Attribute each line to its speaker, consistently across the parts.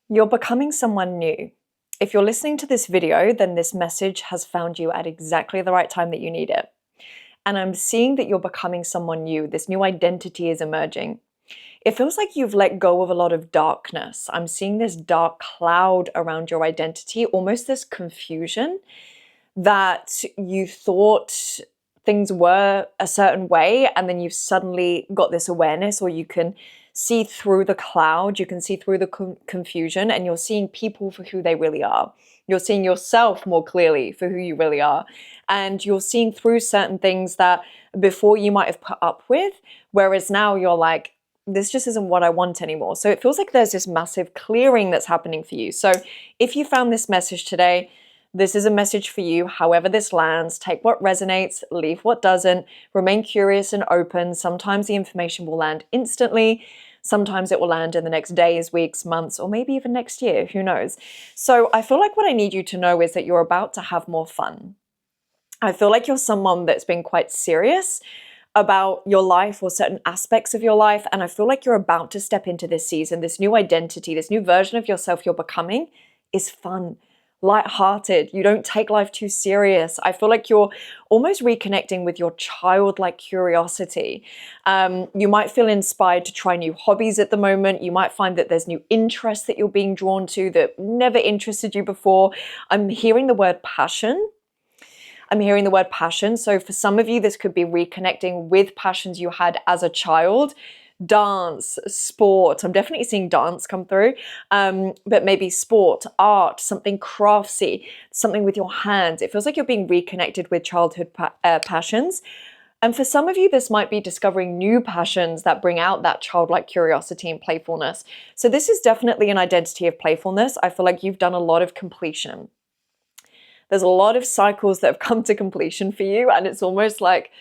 Speaker 1: You're becoming someone new. If you're listening to this video, then this message has found you at exactly the right time that you need it. And I'm seeing that you're becoming someone new. This new identity is emerging. It feels like you've let go of a lot of darkness. I'm seeing this dark cloud around your identity, almost this confusion that you thought things were a certain way, and then you've suddenly got this awareness, or you can see through the cloud, you can see through the confusion, and you're seeing people for who they really are. You're seeing yourself more clearly for who you really are. And you're seeing through certain things that before you might have put up with, whereas now you're like, this just isn't what I want anymore. So it feels like there's this massive clearing that's happening for you. So if you found this message today, this is a message for you. However this lands, take what resonates, leave what doesn't, remain curious and open. Sometimes the information will land instantly. Sometimes it will land in the next days, weeks, months, or maybe even next year, who knows? So I feel like what I need you to know is that you're about to have more fun. I feel like you're someone that's been quite serious about your life or certain aspects of your life. And I feel like you're about to step into this season, this new identity, this new version of yourself you're becoming is fun, lighthearted. You don't take life too serious. I feel like you're almost reconnecting with your childlike curiosity. You might feel inspired to try new hobbies at the moment. You might find that there's new interests that you're being drawn to that never interested you before. I'm hearing the word passion. So for some of you, this could be reconnecting with passions you had as a child. Dance, sport. I'm definitely seeing dance come through, but maybe sport, art, something craftsy, something with your hands. It feels like you're being reconnected with childhood passions. And for some of you, this might be discovering new passions that bring out that childlike curiosity and playfulness. So this is definitely an identity of playfulness. I feel like you've done a lot of completion. There's a lot of cycles that have come to completion for you, and it's almost like,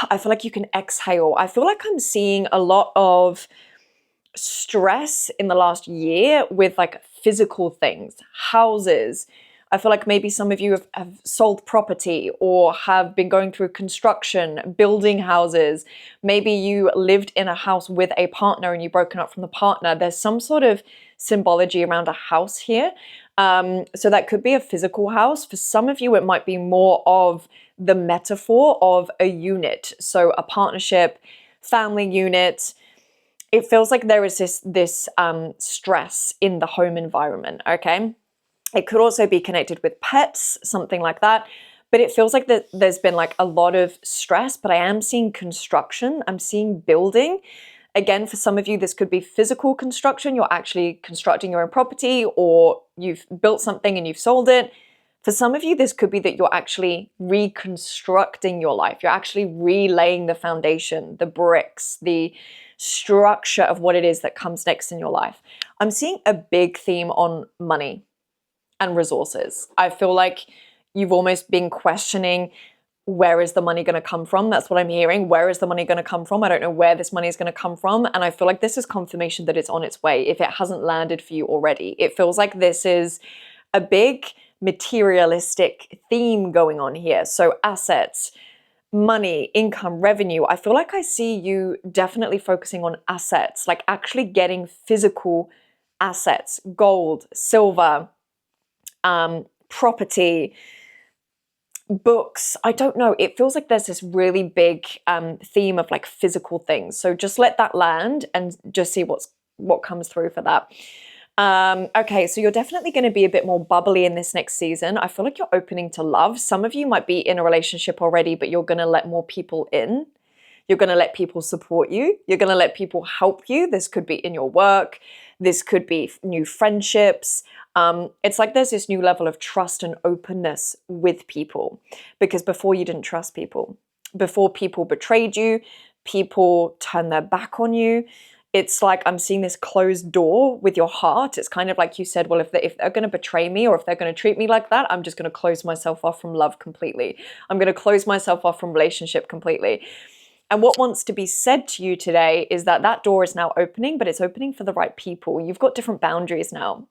Speaker 1: I feel like you can exhale. I feel like I'm seeing a lot of stress in the last year with like physical things, houses. I feel like maybe some of you have sold property or have been going through construction, building houses. Maybe you lived in a house with a partner and you've broken up from the partner. There's some sort of symbology around a house here. So that could be a physical house. For some of you, it might be more of the metaphor of a unit. So a partnership, family unit. It feels like there is this stress in the home environment, okay? It could also be connected with pets, something like that. But it feels like that there's been like a lot of stress, but I am seeing construction. I'm seeing building. Again, for some of you, this could be physical construction. You're actually constructing your own property, or you've built something and you've sold it. For some of you, this could be that you're actually reconstructing your life. You're actually relaying the foundation, the bricks, the structure of what it is that comes next in your life. I'm seeing a big theme on money and resources. I feel like you've almost been questioning, where is the money going to come from? That's what I'm hearing. Where is the money going to come from? I don't know where this money is going to come from. And I feel like this is confirmation that it's on its way if it hasn't landed for you already. It feels like this is a big materialistic theme going on here. So assets, money, income, revenue. I feel like I see you definitely focusing on assets, like actually getting physical assets, gold, silver, property, books. I don't know. It feels like there's this really big theme of like physical things. So just let that land and just see what comes through for that. Okay, so you're definitely going to be a bit more bubbly in this next season. I feel like you're opening to love. Some of you might be in a relationship already, but you're going to let more people in. You're going to let people support you. You're going to let people help you. This could be in your work. This could be new friendships. It's like there's this new level of trust and openness with people, because before you didn't trust people. Before, people betrayed you. People turned their back on you. It's like I'm seeing this closed door with your heart. It's kind of like you said, well, if they're going to betray me, or if they're going to treat me like that, I'm just going to close myself off from love completely. I'm going to close myself off from relationship completely. And what wants to be said to you today is that that door is now opening, but it's opening for the right people. You've got different boundaries now.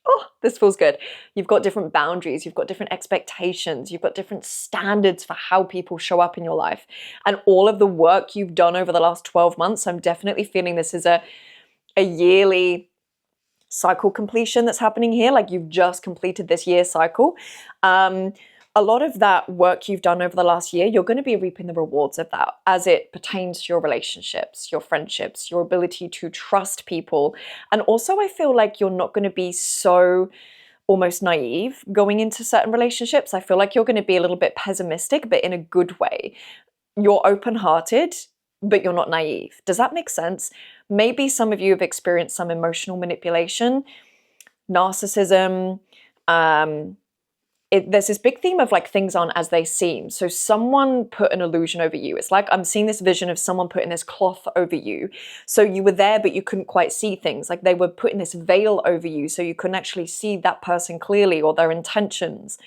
Speaker 1: Oh, this feels good. You've got different boundaries. You've got different expectations. You've got different standards for how people show up in your life. And all of the work you've done over the last 12 months, I'm definitely feeling this is a yearly cycle completion that's happening here, like you've just completed this year cycle. A lot of that work you've done over the last year, you're going to be reaping the rewards of that as it pertains to your relationships, your friendships, your ability to trust people. And also, I feel like you're not going to be so almost naive going into certain relationships. I feel like you're going to be a little bit pessimistic, but in a good way. You're open-hearted, but you're not naive. Does that make sense? Maybe some of you have experienced some emotional manipulation, narcissism, there's this big theme of like things aren't as they seem. So someone put an illusion over you. It's like I'm seeing this vision of someone putting this cloth over you. So you were there, but you couldn't quite see things. Like they were putting this veil over you so you couldn't actually see that person clearly, or their intentions,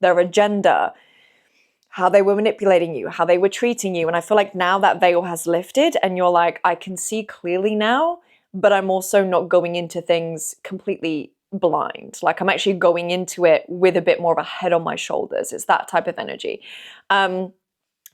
Speaker 1: their agenda, how they were manipulating you, how they were treating you. And I feel like now that veil has lifted and you're like, I can see clearly now, but I'm also not going into things completely blind. Like I'm actually going into it with a bit more of a head on my shoulders. It's that type of energy. I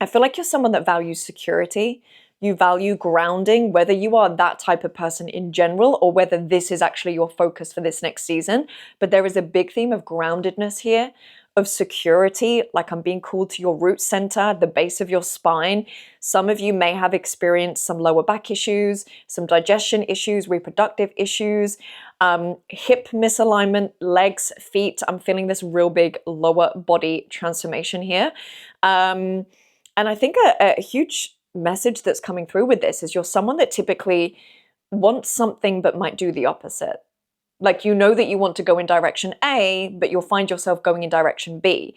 Speaker 1: feel like you're someone that values security. You value grounding, whether you are that type of person in general or whether this is actually your focus for this next season. But there is a big theme of groundedness here, of security, like I'm being called to your root center, the base of your spine. Some of you may have experienced some lower back issues, some digestion issues, reproductive issues, hip misalignment, legs, feet. I'm feeling this real big lower body transformation here. And I think a huge message that's coming through with this is you're someone that typically wants something but might do the opposite. Like you know that you want to go in direction A, but you'll find yourself going in direction B.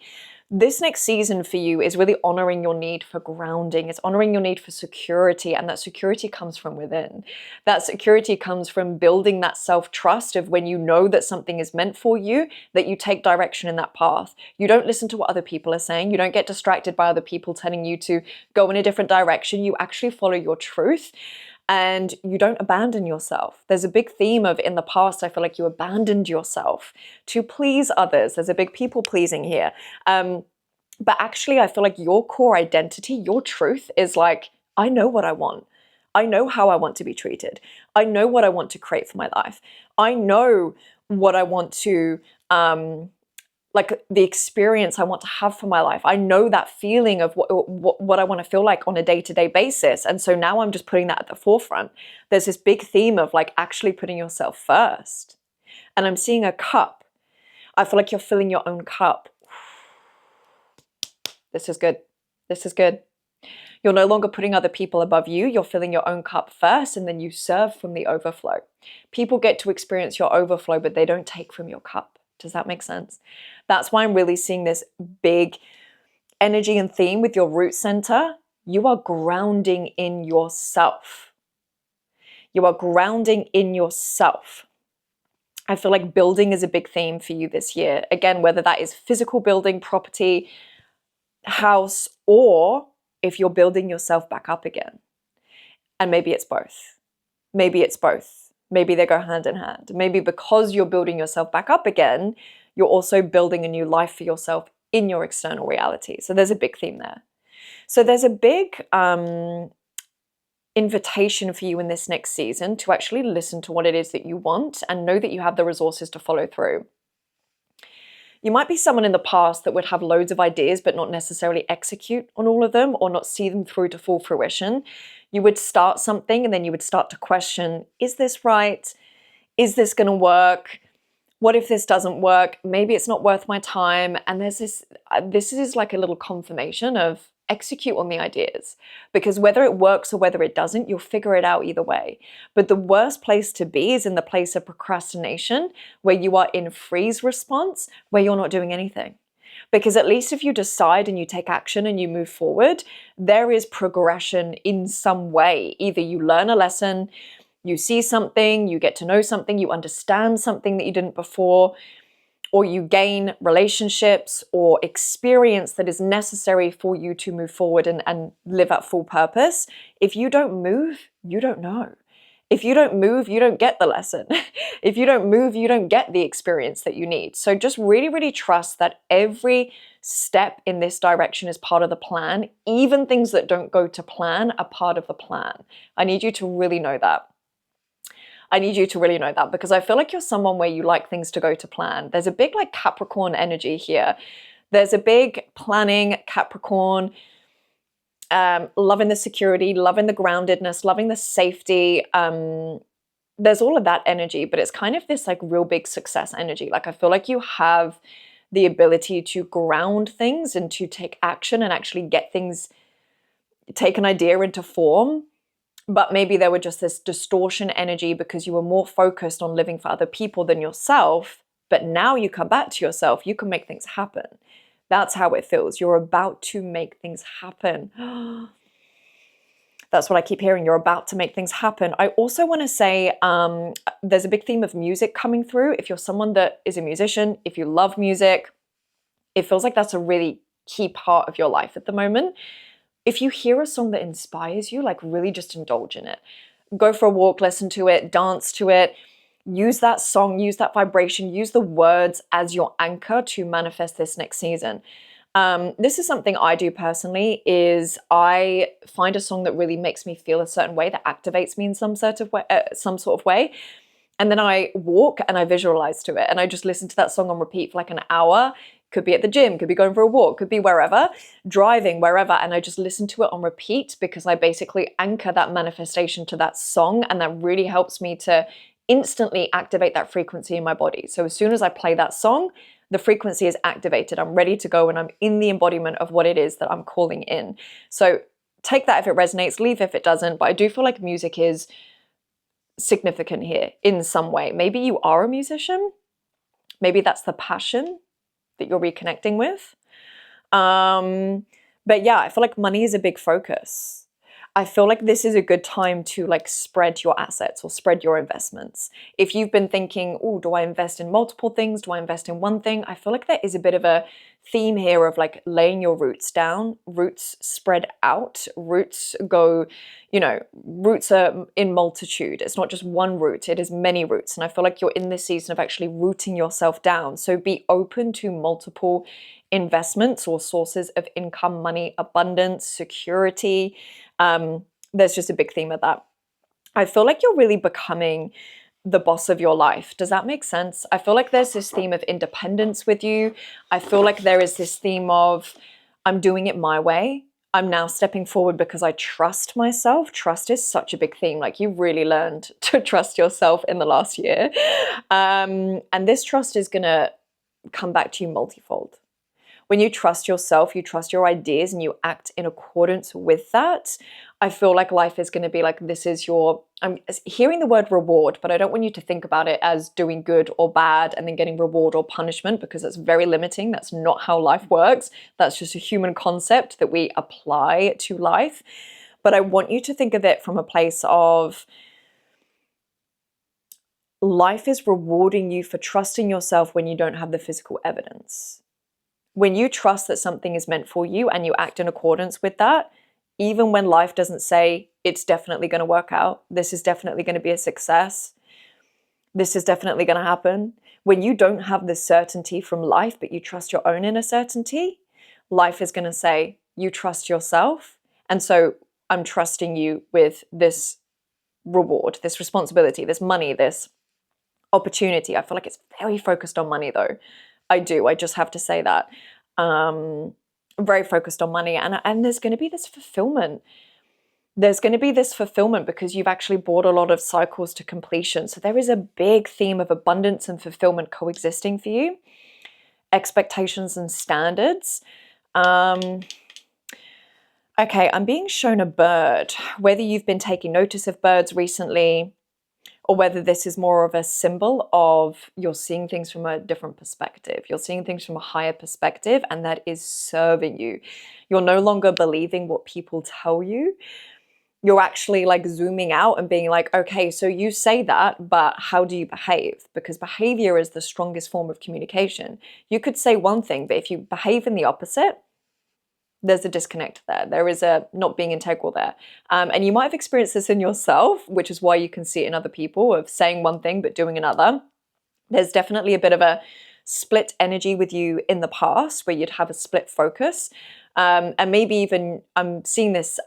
Speaker 1: This next season for you is really honoring your need for grounding. It's honoring your need for security, and that security comes from within. That security comes from building that self-trust of when you know that something is meant for you, that you take direction in that path. You don't listen to what other people are saying. You don't get distracted by other people telling you to go in a different direction. You actually follow your truth. And you don't abandon yourself. There's a big theme of in the past, I feel like you abandoned yourself to please others. There's a big people pleasing here. But actually, I feel like your core identity, your truth is like, I know what I want. I know how I want to be treated. I know what I want to create for my life. I know what I want to, like the experience I want to have for my life. I know that feeling of what I want to feel like on a day-to-day basis. And so now I'm just putting that at the forefront. There's this big theme of like actually putting yourself first. And I'm seeing a cup. I feel like you're filling your own cup. This is good. This is good. You're no longer putting other people above you. You're filling your own cup first, and then you serve from the overflow. People get to experience your overflow, but they don't take from your cup. Does that make sense? That's why I'm really seeing this big energy and theme with your root center. You are grounding in yourself. You are grounding in yourself. I feel like building is a big theme for you this year. Again, whether that is physical building, property, house, or if you're building yourself back up again. And maybe it's both. Maybe it's both. Maybe they go hand in hand. Maybe because you're building yourself back up again, you're also building a new life for yourself in your external reality. So there's a big theme there. So there's a big invitation for you in this next season to actually listen to what it is that you want and know that you have the resources to follow through. You might be someone in the past that would have loads of ideas but not necessarily execute on all of them or not see them through to full fruition. You would start something and then you would start to question, is this right? Is this going to work? What if this doesn't work? Maybe it's not worth my time. And this is like a little confirmation of execute on the ideas, because whether it works or whether it doesn't, you'll figure it out either way. But the worst place to be is in the place of procrastination, where you are in freeze response, where you're not doing anything. Because at least if you decide and you take action and you move forward, there is progression in some way. Either you learn a lesson, you see something, you get to know something, you understand something that you didn't before, or you gain relationships or experience that is necessary for you to move forward and live at full purpose. If you don't move, you don't know. If you don't move, you don't get the lesson. If you don't move, you don't get the experience that you need. So just really, really trust that every step in this direction is part of the plan. Even things that don't go to plan are part of the plan. I need you to really know that. I need you to really know that, because I feel like you're someone where you like things to go to plan. There's a big like Capricorn energy here. There's a big planning Capricorn, loving the security, loving the groundedness, loving the safety. There's all of that energy, but it's kind of this like real big success energy. Like I feel like you have the ability to ground things and to take action and actually get things, take an idea into form. But maybe there were just this distortion energy because you were more focused on living for other people than yourself. But now you come back to yourself, you can make things happen. That's how it feels. You're about to make things happen. That's what I keep hearing. You're about to make things happen. I also want to say there's a big theme of music coming through. If you're someone that is a musician, if you love music, it feels like that's a really key part of your life at the moment. If you hear a song that inspires you, like really just indulge in it. Go for a walk, listen to it, dance to it. Use that song, use that vibration, use the words as your anchor to manifest this next season. This is something I do personally, is I find a song that really makes me feel a certain way, that activates me in some sort of way. And then I walk and I visualize to it, and I just listen to that song on repeat for like an hour. Could be at the gym, could be going for a walk, could be wherever, driving, wherever. And I just listen to it on repeat because I basically anchor that manifestation to that song. And that really helps me to instantly activate that frequency in my body. So as soon as I play that song, the frequency is activated. I'm ready to go and I'm in the embodiment of what it is that I'm calling in. So take that if it resonates, leave if it doesn't. But I do feel like music is significant here in some way. Maybe you are a musician. Maybe that's the passion that you're reconnecting with. But yeah, I feel like money is a big focus. I feel like this is a good time to like spread your assets or spread your investments. If you've been thinking, oh, do I invest in multiple things? Do I invest in one thing? I feel like there is a bit of a theme here of like laying your roots down, roots spread out, roots go, roots are in multitude. It's not just one root, it is many roots. And I feel like you're in this season of actually rooting yourself down. So be open to multiple investments or sources of income, money, abundance, security. There's just a big theme of that. I feel like you're really becoming the boss of your life. Does that make sense? I feel like there's this theme of independence with you. I feel like there is this theme of, I'm doing it my way. I'm now stepping forward because I trust myself. Trust is such a big theme. Like you really learned to trust yourself in the last year. And this trust is going to come back to you multifold. When you trust yourself, you trust your ideas and you act in accordance with that, I feel like life is going to be like, this is your, I'm hearing the word reward, but I don't want you to think about it as doing good or bad and then getting reward or punishment, because that's very limiting. That's not how life works. That's just a human concept that we apply to life. But I want you to think of it from a place of, life is rewarding you for trusting yourself when you don't have the physical evidence. When you trust that something is meant for you and you act in accordance with that, even when life doesn't say it's definitely going to work out, this is definitely going to be a success, this is definitely going to happen. When you don't have the certainty from life, but you trust your own inner certainty, life is going to say, you trust yourself. And so I'm trusting you with this reward, this responsibility, this money, this opportunity. I feel like it's very focused on money though. I do. I just have to say that. Very focused on money. And there's going to be this fulfillment. There's going to be this fulfillment because you've actually brought a lot of cycles to completion. So there is a big theme of abundance and fulfillment coexisting for you. Expectations and standards. Okay, I'm being shown a bird. Whether you've been taking notice of birds recently, or whether this is more of a symbol of you're seeing things from a different perspective. You're seeing things from a higher perspective, and that is serving you. You're no longer believing what people tell you. You're actually like zooming out and being like, okay, so you say that, but how do you behave? Because behavior is the strongest form of communication. You could say one thing, but if you behave in the opposite, there's a disconnect there. There is a not being integral there. And you might have experienced this in yourself, which is why you can see it in other people, of saying one thing but doing another. There's definitely a bit of a split energy with you in the past where you'd have a split focus. And maybe even I'm seeing this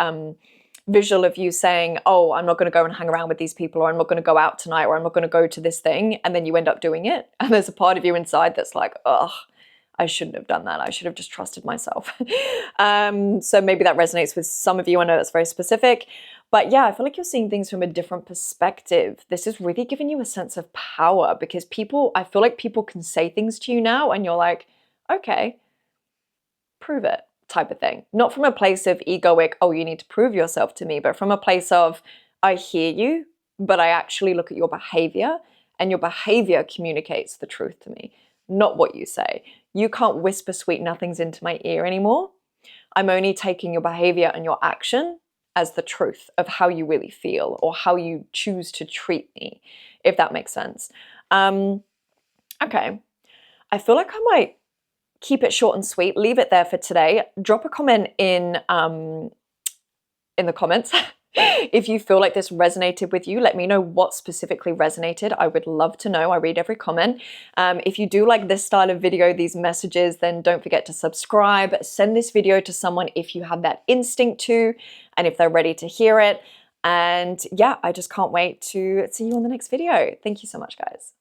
Speaker 1: visual of you saying, oh, I'm not going to go and hang around with these people, or I'm not going to go out tonight, or I'm not going to go to this thing, and then you end up doing it. And there's a part of you inside that's like, ugh, I shouldn't have done that. I should have just trusted myself. So maybe that resonates with some of you. I know that's very specific, but yeah, I feel like you're seeing things from a different perspective. This is really giving you a sense of power, because I feel like people can say things to you now and you're like, okay, prove it, type of thing. Not from a place of egoic, oh, you need to prove yourself to me, but from a place of, I hear you, but I actually look at your behavior, and your behavior communicates the truth to me, not what you say. You can't whisper sweet nothings into my ear anymore. I'm only taking your behavior and your action as the truth of how you really feel, or how you choose to treat me, if that makes sense. Okay. I feel like I might keep it short and sweet, leave it there for today. Drop a comment in the comments if you feel like this resonated with you. Let me know what specifically resonated. I would love to know. I read every comment. If you do like this style of video, these messages, then don't forget to subscribe. Send this video to someone if you have that instinct to, and if they're ready to hear it. And yeah, I just can't wait to see you on the next video. Thank you so much, guys.